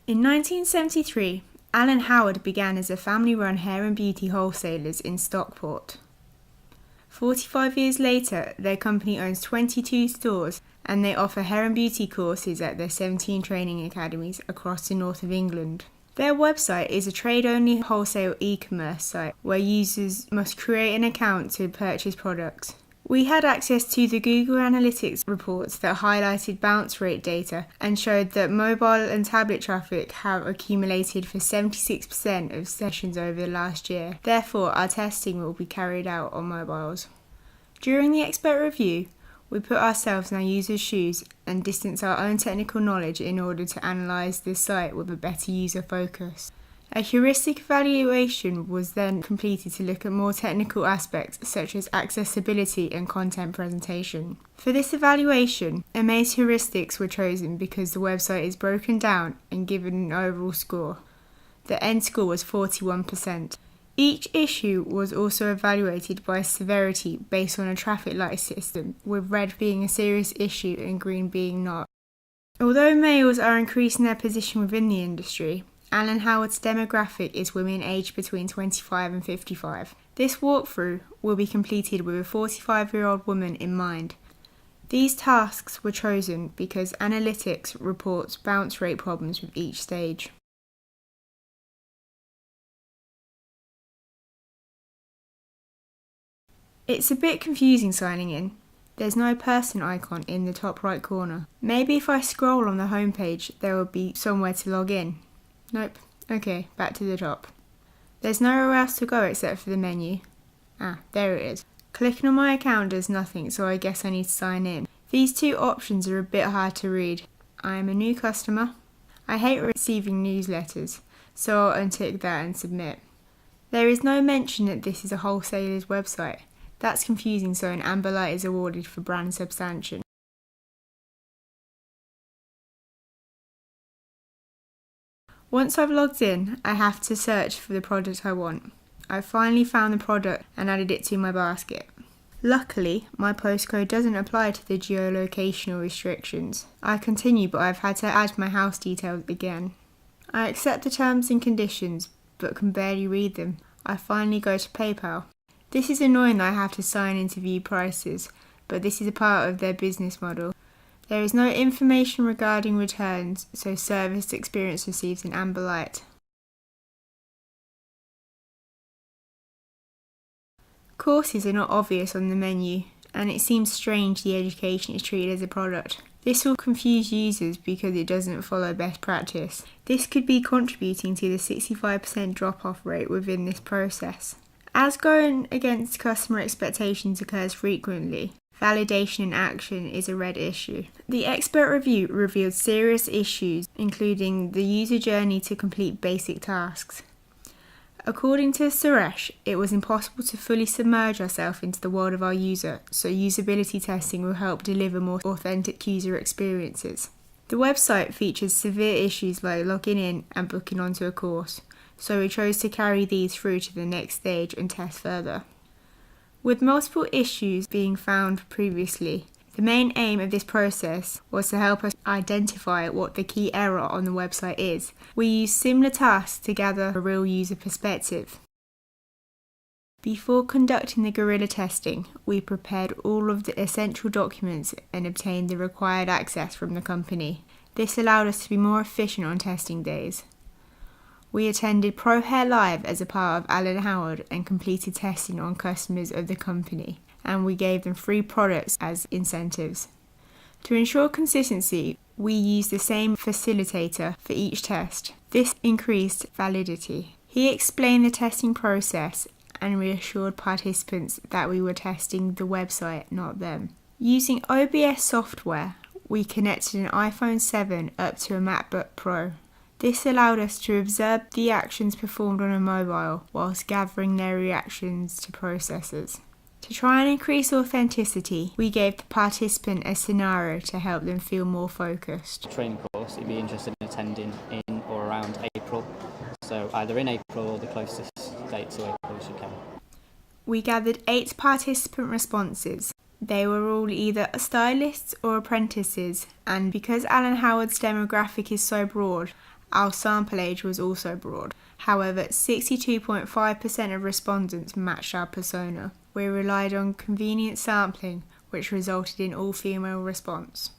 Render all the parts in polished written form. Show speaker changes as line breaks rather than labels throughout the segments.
In 1973, Alan Howard began as a family-run hair and beauty wholesalers in Stockport. 45 years later, their company owns 22 stores and they offer hair and beauty courses at their 17 training academies across the north of England. Their website is a trade-only wholesale e-commerce site where users must create an account to purchase products. We had access to the Google Analytics reports that highlighted bounce rate data and showed that mobile and tablet traffic have accumulated for 76% of sessions over the last year. Therefore, our testing will be carried out on mobiles. During the expert review, we put ourselves in our users' shoes and distance our own technical knowledge in order to analyse the site with a better user focus. A heuristic evaluation was then completed to look at more technical aspects such as accessibility and content presentation. For this evaluation, Amaze heuristics were chosen because the website is broken down and given an overall score. The end score was 41%. Each issue was also evaluated by severity based on a traffic light system, with red being a serious issue and green being not. Although males are increasing their position within the industry, Alan Howard's demographic is women aged between 25 and 55. This walkthrough will be completed with a 45-year-old woman in mind. These tasks were chosen because analytics reports bounce rate problems with each stage. It's a bit confusing signing in. There's no person icon in the top right corner. Maybe if I scroll on the homepage, there will be somewhere to log in. Nope. Okay, back to the top. There's nowhere else to go except for the menu. There it is. Clicking on my account does nothing, so I guess I need to sign in. These two options are a bit hard to read. I am a new customer. I hate receiving newsletters, so I'll untick that and submit. There is no mention that this is a wholesaler's website. That's confusing, so an amber light is awarded for brand substantiation. Once I've logged in, I have to search for the product I want. I finally found the product and added it to my basket. Luckily, my postcode doesn't apply to the geolocational restrictions. I continue, but I've had to add my house details again. I accept the terms and conditions, but can barely read them. I finally go to PayPal. This is annoying that I have to sign in to view prices, but this is a part of their business model. There is no information regarding returns, so service experience receives an amber light. Courses are not obvious on the menu, and it seems strange the education is treated as a product. This will confuse users because it doesn't follow best practice. This could be contributing to the 65% drop-off rate within this process. As going against customer expectations occurs frequently, validation and action is a red issue. The expert review revealed serious issues, including the user journey to complete basic tasks. According to Suresh, it was impossible to fully submerge ourselves into the world of our user, so usability testing will help deliver more authentic user experiences. The website features severe issues like logging in and booking onto a course, so we chose to carry these through to the next stage and test further. With multiple issues being found previously, the main aim of this process was to help us identify what the key error on the website is. We used similar tasks to gather a real user perspective. Before conducting the guerrilla testing, we prepared all of the essential documents and obtained the required access from the company. This allowed us to be more efficient on testing days. We attended Pro Hair Live as a part of Alan Howard and completed testing on customers of the company, and we gave them free products as incentives. To ensure consistency, we used the same facilitator for each test. This increased validity. He explained the testing process and reassured participants that we were testing the website, not them. Using OBS software, we connected an iPhone 7 up to a MacBook Pro. This allowed us to observe the actions performed on a mobile whilst gathering their reactions to processors. To try and increase authenticity, we gave the participant a scenario to help them feel more focused.
Training course you'd be interested in attending in or around April, so either in April or the closest date to April as you can.
We gathered 8 participant responses. They were all either stylists or apprentices, and because Alan Howard's demographic is so broad, Our sample age was also broad. However, 62.5% of respondents matched our persona. We relied on convenient sampling, which resulted in all-female response.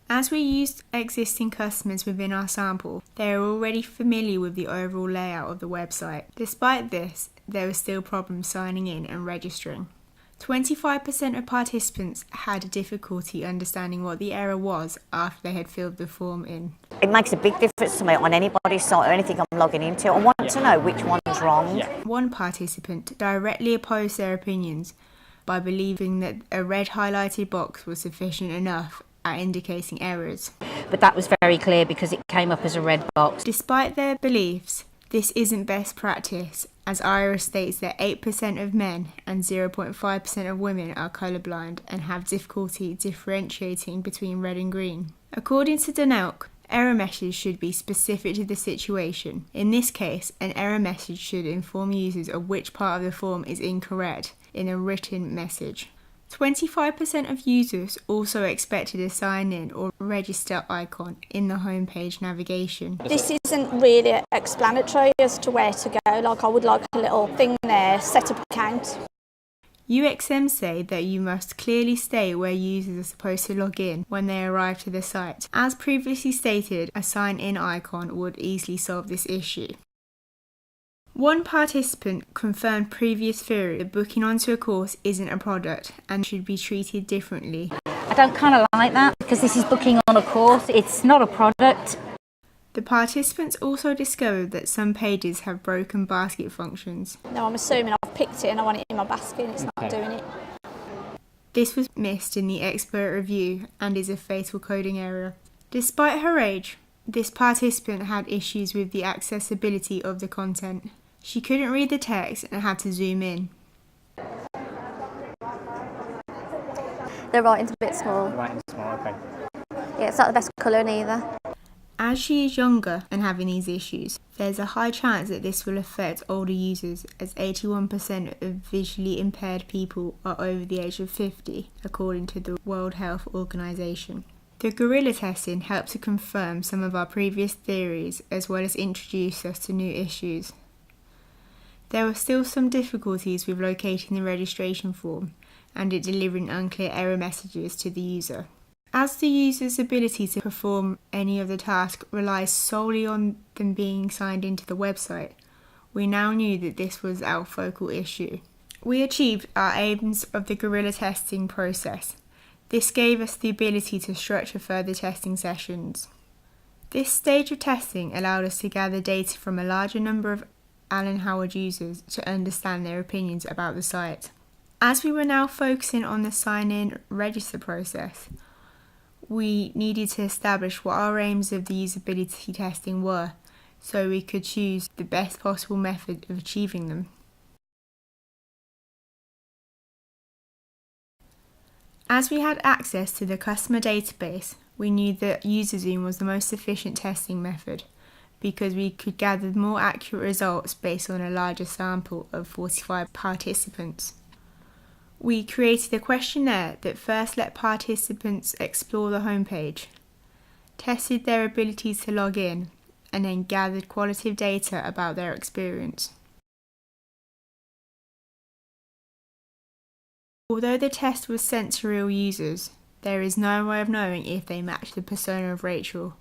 As we used existing customers within our sample, they are already familiar with the overall layout of the website. Despite this, there were still problems signing in and registering. 25% of participants had difficulty understanding what the error was after they had filled the form in.
It makes a big difference to me on anybody's site or anything I'm logging into. I want to know which one's wrong.
One participant directly opposed their opinions by believing that a red highlighted box was sufficient enough at indicating errors.
But that was very clear because it came up as a red box.
Despite their beliefs, this isn't best practice, as IRIS states that 8% of men and 0.5% of women are colourblind and have difficulty differentiating between red and green. According to Denelk, error messages should be specific to the situation. In this case, an error message should inform users of which part of the form is incorrect in a written message. 25% of users also expected a sign-in or register icon in the homepage navigation.
This isn't really explanatory as to where to go. Like, I would like a little thing there, set up account.
UXM say that you must clearly state where users are supposed to log in when they arrive to the site. As previously stated, a sign-in icon would easily solve this issue. One participant confirmed previous theory that booking onto a course isn't a product and should be treated differently.
I don't kind of like that because this is booking on a course. It's not a product.
The participants also discovered that some pages have broken basket functions.
Now I'm assuming I've picked it and I want it in my basket and it's not doing it.
This was missed in the expert review and is a fatal coding error. Despite her age, this participant had issues with the accessibility of the content. She couldn't read the text and had to zoom in.
The writing's a bit small.
The writing's small, okay.
Yeah, it's not the best colour neither.
As she is younger and having these issues, there's a high chance that this will affect older users, as 81% of visually impaired people are over the age of 50, according to the World Health Organization. The guerrilla testing helped to confirm some of our previous theories as well as introduce us to new issues. There were still some difficulties with locating the registration form and it delivering unclear error messages to the user. As the user's ability to perform any of the tasks relies solely on them being signed into the website, we now knew that this was our focal issue. We achieved our aims of the guerrilla testing process. This gave us the ability to structure further testing sessions. This stage of testing allowed us to gather data from a larger number of Alan Howard users to understand their opinions about the site. As we were now focusing on the sign-in register process, we needed to establish what our aims of the usability testing were, so we could choose the best possible method of achieving them. As we had access to the customer database, we knew that UserZoom was the most efficient testing method because we could gather more accurate results based on a larger sample of 45 participants. We created a questionnaire that first let participants explore the homepage, tested their ability to log in, and then gathered qualitative data about their experience. Although the test was sent to real users, there is no way of knowing if they match the persona of Rachel,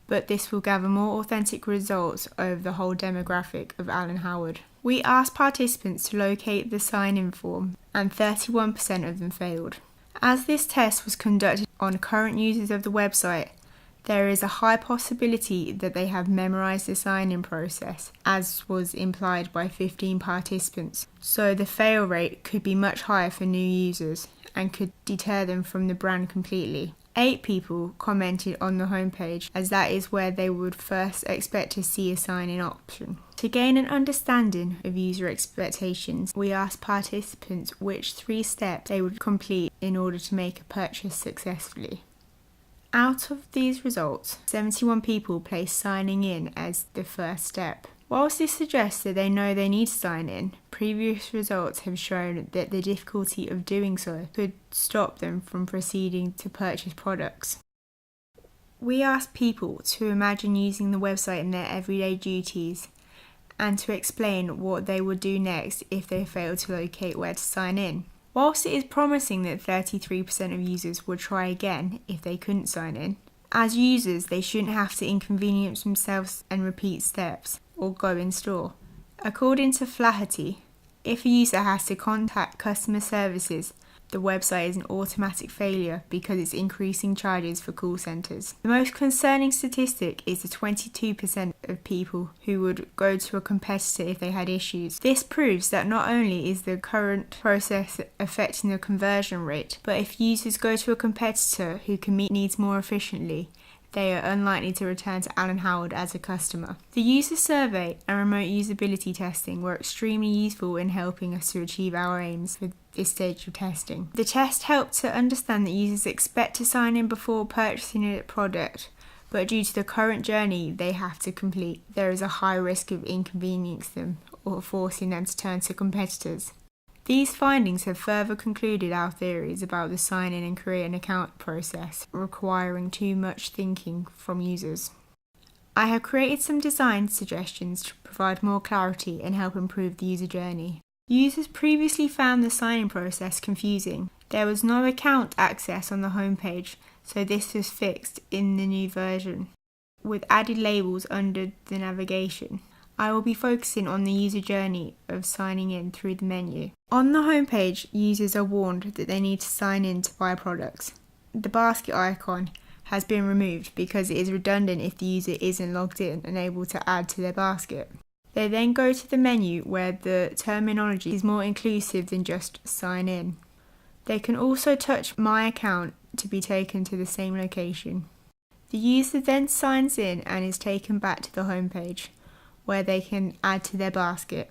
but this will gather more authentic results over the whole demographic of Alan Howard. We asked participants to locate the sign-in form, and 31% of them failed. As this test was conducted on current users of the website, there is a high possibility that they have memorised the sign-in process, as was implied by 15 participants, so the fail rate could be much higher for new users and could deter them from the brand completely. 8 people commented on the homepage, as that is where they would first expect to see a sign-in option. To gain an understanding of user expectations, we asked participants which 3 steps they would complete in order to make a purchase successfully. Out of these results, 71 people placed signing in as the first step. Whilst this suggests that they know they need to sign in, previous results have shown that the difficulty of doing so could stop them from proceeding to purchase products. We asked people to imagine using the website in their everyday duties and to explain what they would do next if they failed to locate where to sign in. Whilst it is promising that 33% of users would try again if they couldn't sign in, as users they shouldn't have to inconvenience themselves and repeat steps or go in store. According to Flaherty, if a user has to contact customer services, the website is an automatic failure because it's increasing charges for call centres. The most concerning statistic is the 22% of people who would go to a competitor if they had issues. This proves that not only is the current process affecting the conversion rate, but if users go to a competitor who can meet needs more efficiently, they are unlikely to return to Alan Howard as a customer. The user survey and remote usability testing were extremely useful in helping us to achieve our aims for this stage of testing. The test helped to understand that users expect to sign in before purchasing a product, but due to the current journey they have to complete, there is a high risk of inconveniencing them or forcing them to turn to competitors. These findings have further concluded our theories about the sign-in and create an account process requiring too much thinking from users. I have created some design suggestions to provide more clarity and help improve the user journey. Users previously found the sign-in process confusing. There was no account access on the homepage, so this was fixed in the new version, with added labels under the navigation. I will be focusing on the user journey of signing in through the menu. On the homepage, users are warned that they need to sign in to buy products. The basket icon has been removed because it is redundant if the user isn't logged in and able to add to their basket. They then go to the menu where the terminology is more inclusive than just sign in. They can also touch My Account to be taken to the same location. The user then signs in and is taken back to the homepage, where they can add to their basket.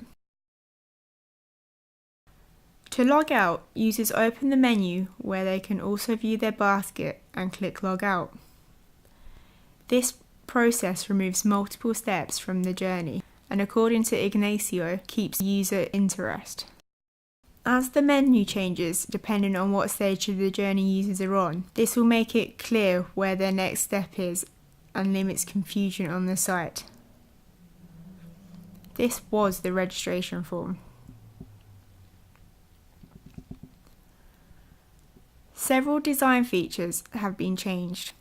To log out, users open the menu where they can also view their basket and click Log Out. This process removes multiple steps from the journey and, according to Ignacio, keeps user interest. As the menu changes depending on what stage of the journey users are on, this will make it clear where their next step is and limits confusion on the site. This was the registration form. Several design features have been changed.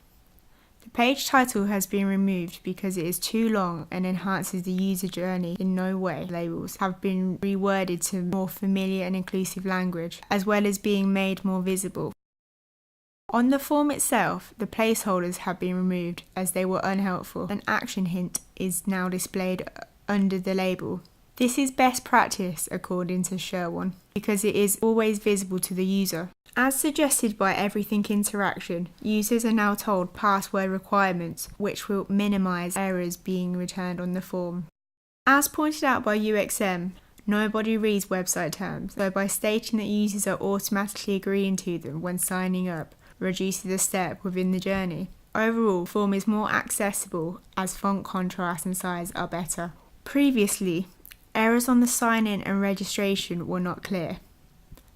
The page title has been removed because it is too long and enhances the user journey in no way. Labels have been reworded to more familiar and inclusive language, as well as being made more visible. On the form itself, the placeholders have been removed as they were unhelpful. An action hint is now displayed under the label. This is best practice according to Sherwin because it is always visible to the user. As suggested by Everything Interaction, users are now told password requirements which will minimise errors being returned on the form. As pointed out by UXM, nobody reads website terms, so by stating that users are automatically agreeing to them when signing up reduces the step within the journey. Overall, the form is more accessible as font contrast and size are better. Previously, errors on the sign-in and registration were not clear.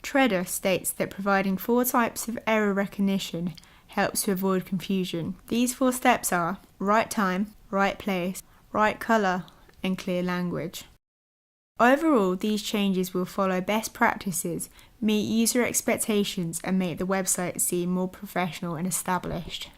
Treader states that providing 4 types of error recognition helps to avoid confusion. These 4 steps are right time, right place, right colour, and clear language. Overall, these changes will follow best practices, meet user expectations, and make the website seem more professional and established.